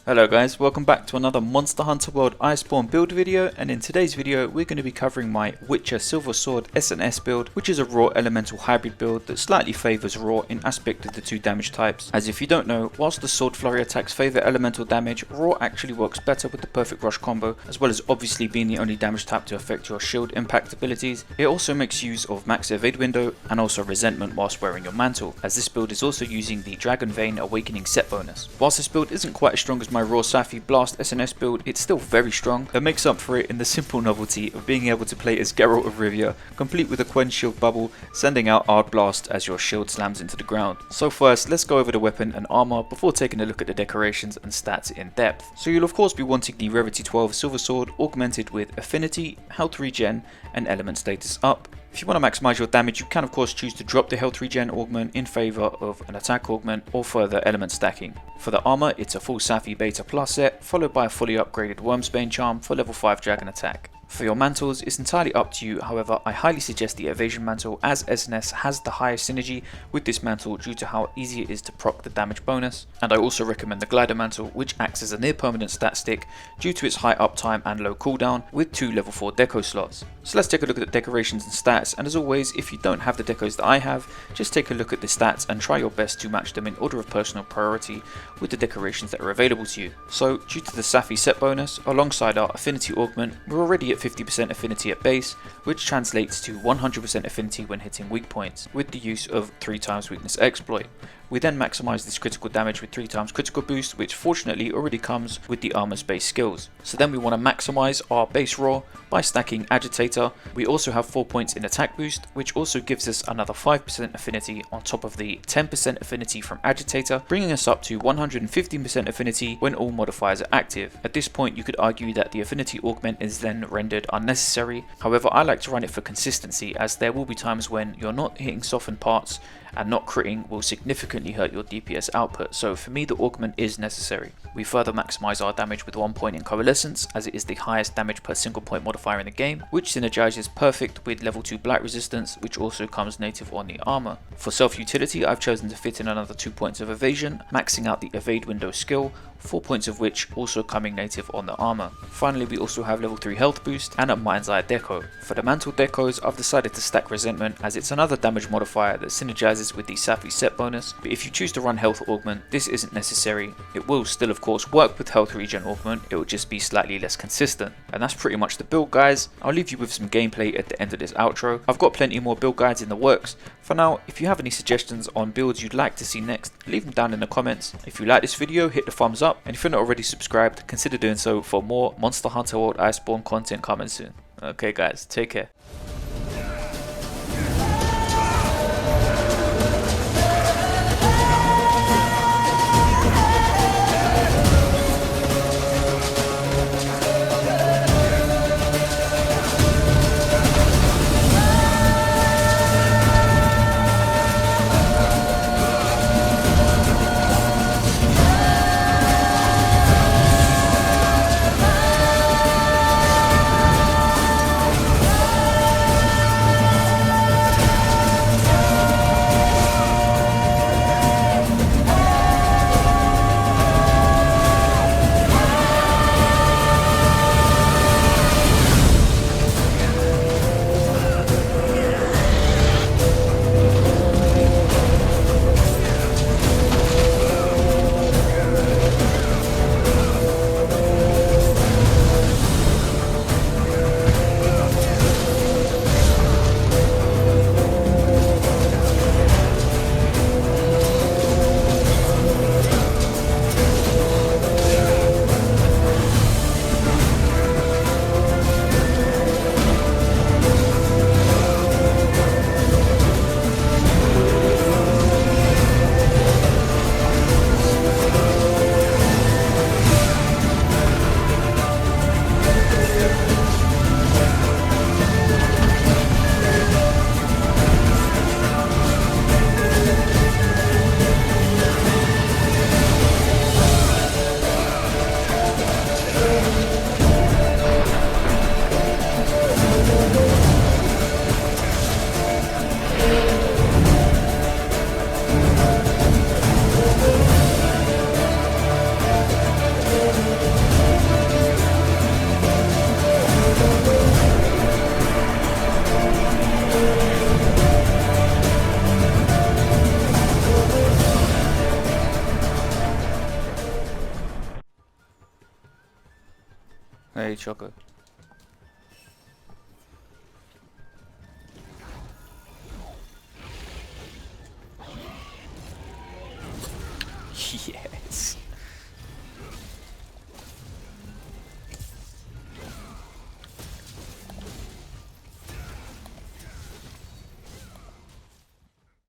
Hello guys, welcome back to another Monster Hunter World Iceborne build video, and in today's video we're going to be covering my Witcher Silver Sword SnS build, which is a raw elemental hybrid build that slightly favours raw in aspect of the two damage types. As if you don't know, whilst the sword flurry attacks favour elemental damage, raw actually works better with the perfect rush combo, as well as obviously being the only damage type to affect your shield impact abilities. It also makes use of max evade window and also resentment whilst wearing your mantle, as this build is also using the Dragon Vein Awakening set bonus. Whilst this build isn't quite as strong as my raw Safi Blast SnS build, it's still very strong and makes up for it in the simple novelty of being able to play as Geralt of Rivia, complete with a Quen shield bubble, sending out Ard Blast as your shield slams into the ground. So first, let's go over the weapon and armor before taking a look at the decorations and stats in depth. So you'll of course be wanting the Rarity 12 Silver Sword augmented with Affinity, Health Regen and Element Status up. If you want to maximize your damage, you can of course choose to drop the health regen augment in favor of an attack augment or further element stacking. For the armor, it's a full Safi Beta Plus set, followed by a fully upgraded Wormsbane charm for level 5 dragon attack. For your mantles, it's entirely up to you, however I highly suggest the Evasion Mantle, as SnS has the highest synergy with this mantle due to how easy it is to proc the damage bonus, and I also recommend the Glider Mantle, which acts as a near permanent stat stick due to its high uptime and low cooldown with 2 level 4 deco slots. So let's take a look at the decorations and stats, and as always, if you don't have the decos that I have, just take a look at the stats and try your best to match them in order of personal priority with the decorations that are available to you. So due to the Safi set bonus, alongside our affinity augment, we're already at 50% affinity at base, which translates to 100% affinity when hitting weak points, with the use of 3x weakness exploit. We then maximise this critical damage with 3x critical boost, which fortunately already comes with the armor's base skills. So then we want to maximise our base raw by stacking Agitator. We also have 4 points in attack boost, which also gives us another 5% affinity on top of the 10% affinity from Agitator, bringing us up to 115% affinity when all modifiers are active. At this point you could argue that the affinity augment is then rendered unnecessary, however I like to run it for consistency, as there will be times when you're not hitting softened parts and not critting will significantly hurt your DPS output, so for me the augment is necessary. We further maximise our damage with 1 point in Coalescence, as it is the highest damage per single point modifier in the game, which synergizes perfect with level 2 blight resistance, which also comes native on the armour. For self utility, I've chosen to fit in another 2 points of evasion, maxing out the evade window skill, 4 points of which also coming native on the armour. Finally, we also have level 3 health boost and a Mind's Eye deco. For the mantle decos, I've decided to stack resentment, as it's another damage modifier that synergizes with the Safi set bonus, but if you choose to run health augment, this isn't necessary. It will still of course work with health regen augment, it will just be slightly less consistent. And that's pretty much the build, guys. I'll leave you with some gameplay at the end of this outro. I've got plenty more build guides in the works. For now, if you have any suggestions on builds you'd like to see next, leave them down in the comments. If you like this video, hit the thumbs up, and if you're not already subscribed, consider doing so for more Monster Hunter World Iceborne content coming soon. Okay guys, take care. Choco.